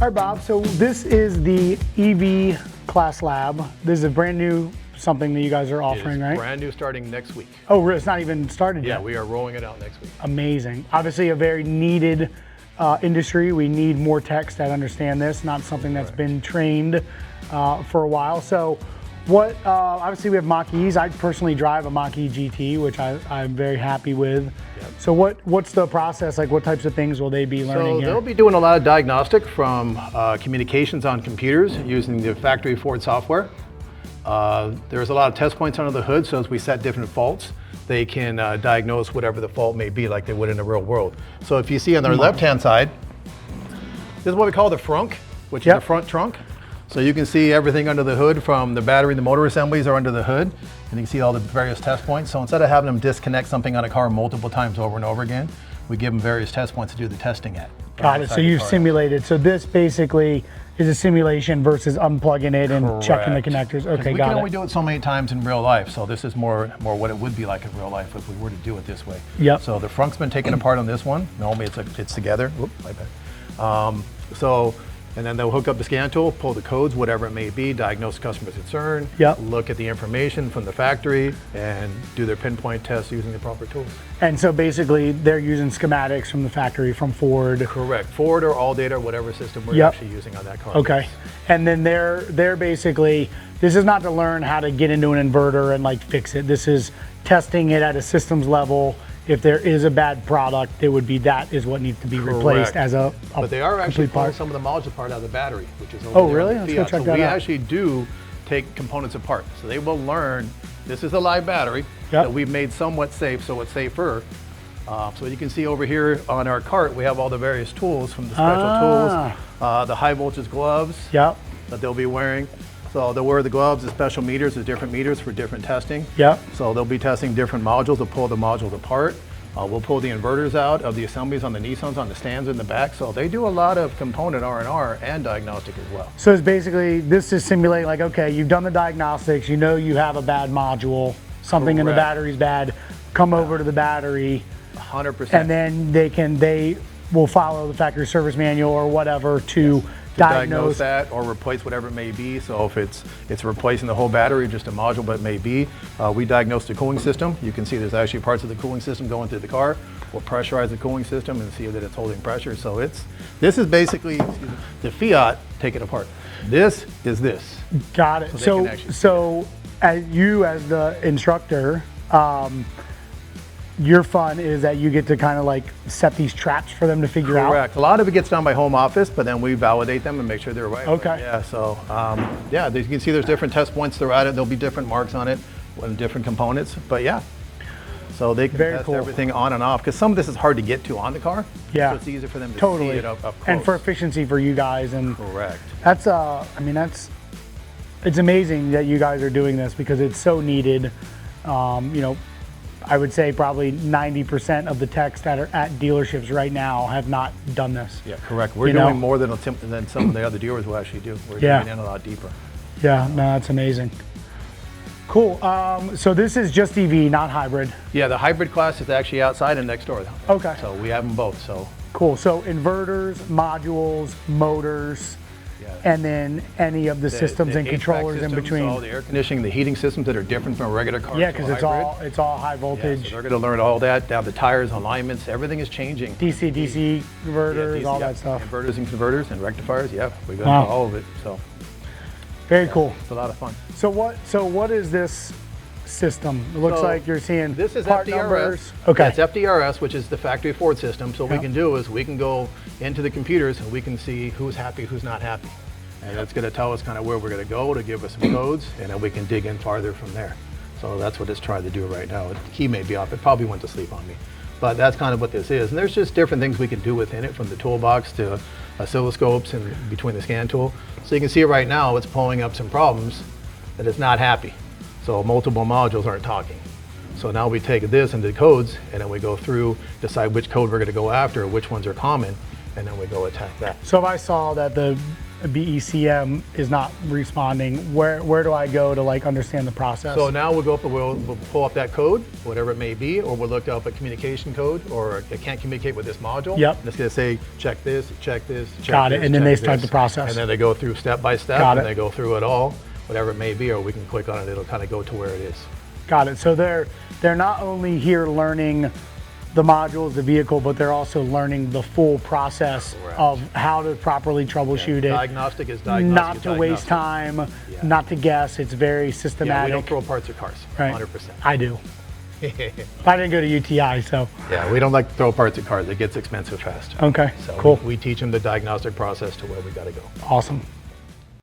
All right, Bob, so this is the EV class lab. This is a brand new something that you guys are offering, right? Brand new, starting next week. Oh, it's not even started yet? Yeah, we are rolling it out next week. Amazing. Obviously a very needed industry. We need more techs that understand this, not something that's been trained for a while. So what, obviously we have Mach-E's. I personally drive a Mach-E GT, which I'm very happy with. Yep. So what's the process? Like, what types of things will they be learning here? They'll be doing a lot of diagnostic from communications on computers using the factory Ford software. There's a lot of test points under the hood, so as we set different faults, they can diagnose whatever the fault may be like they would in the real world. So if you see on their left-hand side, this is what we call the frunk, which is the front trunk. So you can see everything under the hood, from the battery and the motor assemblies are under the hood, and you can see all the various test points. So instead of having them disconnect something on a car multiple times over and over again, we give them various test points to do the testing at. Got it, so you've simulated. So this basically is a simulation versus unplugging it and checking the connectors. Okay, got it. We can only do it so many times in real life, so this is more what it would be like in real life if we were to do it this way. Yep. So the frunk's been taken apart on this one. Normally it's together. Whoop, my bad. And then they'll hook up the scan tool, pull the codes, whatever it may be, diagnose the customer's concern, look at the information from the factory, and do their pinpoint tests using the proper tools. And so basically they're using schematics from the factory, from Ford. Correct, Ford or ALLDATA, whatever system we're actually using on that car. Okay, and then they're basically, this is not to learn how to get into an inverter and like fix it. This is testing it at a systems level. If there is a bad product, it would be that is what needs to be replaced as a But they are actually pulling some of the module part out of the battery, which is over Oh, really? Let's go check that out. We actually do take components apart. So they will learn, this is a live battery that we've made somewhat safe, so it's safer. So you can see over here on our cart, we have all the various tools, from the special tools, the high voltage gloves that they'll be wearing. So they'll wear the gloves, the special meters, the different meters for different testing. So they'll be testing different modules. They'll pull the modules apart. We'll pull the inverters out of the assemblies on the Nissans, on the stands in the back. So they do a lot of component R&R and diagnostic as well. So it's basically, this is simulating like, okay, you've done the diagnostics, you know you have a bad module, something in the battery's bad, come over to the battery. 100%. And then they will follow the factory service manual or whatever to diagnose that or replace whatever it may be. So if it's replacing the whole battery, just a module, but it may be. We diagnose the cooling system. You can see there's actually parts of the cooling system going through the car. We'll pressurize the cooling system and see that it's holding pressure. So this is basically the Fiat taken apart. This is this. Got it. So as you as the instructor, your fun is that you get to kind of like set these traps for them to figure out. Correct. A lot of it gets done by home office, but then we validate them and make sure they're right. Okay. Yeah. So yeah, you can see there's different test points throughout it. There'll be different marks on it with different components. But yeah, so they can test everything on and off, because some of this is hard to get to on the car. Yeah. So it's easier for them to see it up close. And for efficiency for you guys. And correct. That's I mean it's amazing that you guys are doing this, because it's so needed. You know, I would say probably 90% of the techs that are at dealerships right now have not done this. Yeah, correct. We're doing more than some of the other dealers will actually do. We're getting in a lot deeper. Yeah, no, that's amazing. Cool. So this is just EV, not hybrid. Yeah, the hybrid class is actually outside and next door. Okay. So we have them both. So cool. So inverters, modules, motors, and then any of the systems and controllers in between. All the air conditioning, the heating systems that are different from a regular car. Yeah, because it's all high voltage. Yeah, so they're going to learn all that. Down the tires, alignments, everything is changing. DC converters, all that stuff. Inverters and converters and rectifiers. Yeah, we got all of it. So very cool. It's a lot of fun. So what is this system? It looks like you're seeing this is part FDRS. Numbers. Okay. Yeah, it's FDRS, which is the factory Ford system. So what we can do is we can go into the computers and we can see who's happy, who's not happy. And that's going to tell us kind of where we're going to go, to give us some codes, and then we can dig in farther from there. So that's what it's trying to do right now. The key may be off. It probably went to sleep on me. But that's kind of what this is. And there's just different things we can do within it, from the toolbox to oscilloscopes and between the scan tool. So you can see it right now, it's pulling up some problems that it's not happy. So multiple modules aren't talking. So now we take this into the codes, and then we go through, decide which code we're going to go after, which ones are common, and then we go attack that. So if I saw that BECM is not responding, where do I go to like understand the process? So now we'll go up and we'll pull up that code, whatever it may be, or we'll look up a communication code, or it can't communicate with this module. Yep. And it's going to say, check this, check this, check Got it, this, and then check they start this. the process. And then they go through step by step, Got and it. they go through it all, whatever it may be, or we can click on it, it'll kind of go to where it is. Got it. So they're not only here learning the modules, the vehicle, but they're also learning the full process Correct. of how to properly troubleshoot it. Diagnostic is diagnostic. Not is to waste diagnostic. time, not to guess. It's very Yeah, systematic. we don't throw parts or cars, Right. 100%. I do. I didn't go to UTI, so. Yeah, we don't like to throw parts at cars. It gets expensive fast. Okay, So cool. we teach them the diagnostic process to where we got to go. Awesome.